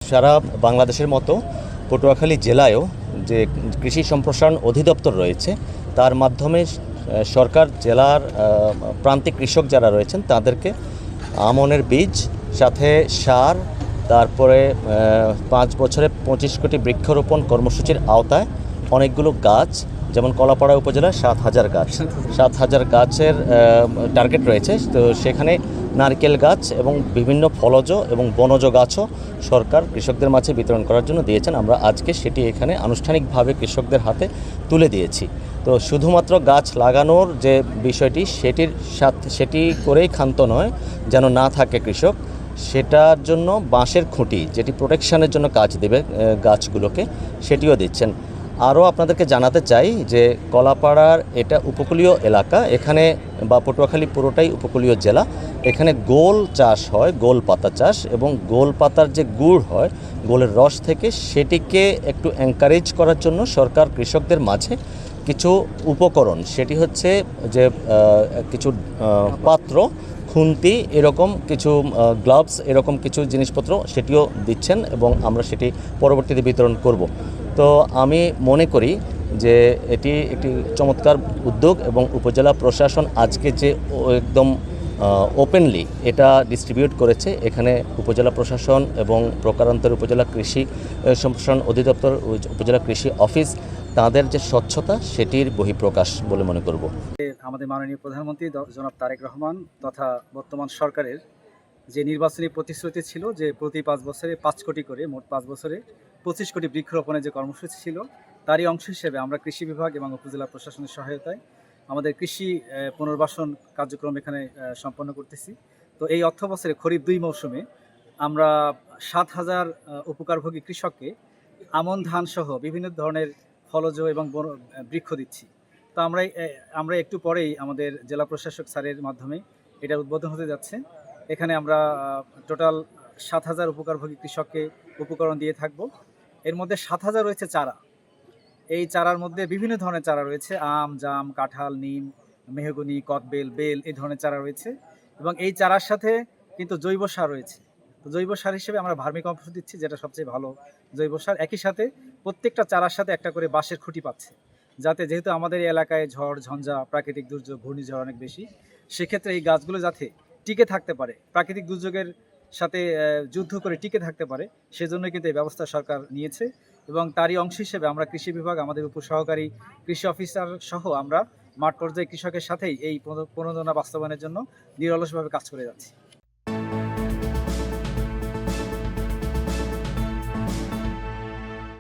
সারা বাংলাদেশের মতো পটুয়াখালী জেলায়ও যে কৃষি সম্প্রসারণ অধিদপ্তর রয়েছে তার মাধ্যমে সরকার জেলার প্রান্তিক কৃষক যারা রয়েছেন তাদেরকে আমনের বীজ সাথে সার, তারপরে 5 বছরে 25 কোটি বৃক্ষরোপণ কর্মসূচির আওতায় অনেকগুলো গাছ, যেমন কলাপাড়া উপজেলায় 7,000 গাছ, 7,000 গাছের টার্গেট রয়েছে। তো সেখানে নারকেল গাছ এবং বিভিন্ন ফলজ এবং বনজ গাছও সরকার কৃষকদের মাঝে বিতরণ করার জন্য দিয়েছেন। আমরা আজকে সেটি এখানে আনুষ্ঠানিকভাবে কৃষকদের হাতে তুলে দিয়েছি। তো শুধুমাত্র গাছ লাগানোর যে বিষয়টি সেটি করেই ক্ষান্ত নয়, যেন না থাকে কৃষক, সেটার জন্য বাঁশের খুঁটি যেটি প্রোটেকশনের জন্য কাজ দেবে গাছগুলোকে, সেটিও দিচ্ছেন। আরও আপনাদেরকে জানাতে চাই যে কলাপাড়ার এটা উপকূলীয় এলাকা, এখানে বা পটুয়াখালী পুরোটাই উপকূলীয় জেলা। এখানে গোল চাষ হয়, গোল পাতা চাষ, এবং গোল পাতার যে গুড় হয় গোলের রস থেকে, সেটিকে একটু এনকারেজ করার জন্য সরকার কৃষকদের মাঝে কিছু উপকরণ, সেটি হচ্ছে যে কিছু পাত্র, খুন্তি, এরকম কিছু গ্লাভস, এরকম কিছু জিনিসপত্র সেটিও দিচ্ছেন এবং আমরা সেটি পরবর্তীতে বিতরণ করব। তো আমি মনে করি যে এটি একটি চমৎকার উদ্যোগ এবং উপজেলা প্রশাসন আজকে যে একদম ওপেনলি এটা ডিস্ট্রিবিউট করেছে। এখানে উপজেলা প্রশাসন এবং প্রকারান্তর উপজেলা কৃষি সম্প্রসারণ অধিদপ্তর, উপজেলা কৃষি অফিস, তাদের যে স্বচ্ছতা সেটির বহিঃপ্রকাশ বলে মনে করব। আমাদের মাননীয় প্রধানমন্ত্রী জনাব তারেক রহমান তথা বর্তমান সরকারের যে নির্বাচনী প্রতিশ্রুতি ছিল যে প্রতি 5 বছরে 5 কোটি করে, মোট 5 বছরে 25 কোটি বৃক্ষরোপণের যে কর্মসূচি ছিল, তারই অংশ হিসেবে আমরা কৃষি বিভাগ এবং উপজেলা প্রশাসনের সহায়তায় আমাদের কৃষি পুনর্বাসন কার্যক্রম এখানে সম্পন্ন করতেছি। তো এই অর্থ বছরে খরিফ 2 মৌসুমে আমরা 7,000 উপকারভোগী কৃষককে আমন ধান সহ বিভিন্ন ধরনের ফলজ এবং বৃক্ষ দিচ্ছি। তো আমরা একটু পরেই আমাদের জেলা প্রশাসক স্যারের মাধ্যমে এটা উদ্বোধন হতে যাচ্ছে। এখানে আমরা টোটাল 7,000 উপকারভোগী কৃষককে উপকরণ দিয়ে থাকব। এর মধ্যে 7,000 রয়েছে চারা। এই চারার মধ্যে বিভিন্ন ধরনের চারা রয়েছে, আম, জাম, কাঁঠাল, নিম, মেহগনি, কদবেল, বেল, এই ধরনের চারা রয়েছে। এবং এই চারার সাথে কিন্তু জৈব সার রয়েছে। তো জৈব সার হিসেবে আমরা ভার্মি কম্পোস্ট দিচ্ছি, যেটা সবচেয়ে ভালো জৈব সার। একই সাথে প্রত্যেকটা চারার সাথে একটা করে বাঁশের খুঁটি পাচ্ছে, যাতে যেহেতু আমাদের এই এলাকায় ঝড় ঝঞ্ঝা, প্রাকৃতিক দুর্যোগ, ঘূর্ণিঝড় অনেক বেশি, সেক্ষেত্রে এই গাছগুলো যাতে টিকে থাকতে পারে, প্রাকৃতিক দুর্যোগের সাথে যুদ্ধ করে টিকে থাকতে পারে, সেজন্য কিন্তু এই ব্যবস্থা সরকার নিয়েছে। এবং তারই অংশ হিসেবে আমরা কৃষি বিভাগ, আমাদের উপসহকারী কৃষি অফিসার সহ আমরা মাঠ পর্যায়ে কৃষকের সাথেই এই প্রণোদনা বাস্তবায়নের জন্য নিরলসভাবে কাজ করে যাচ্ছি।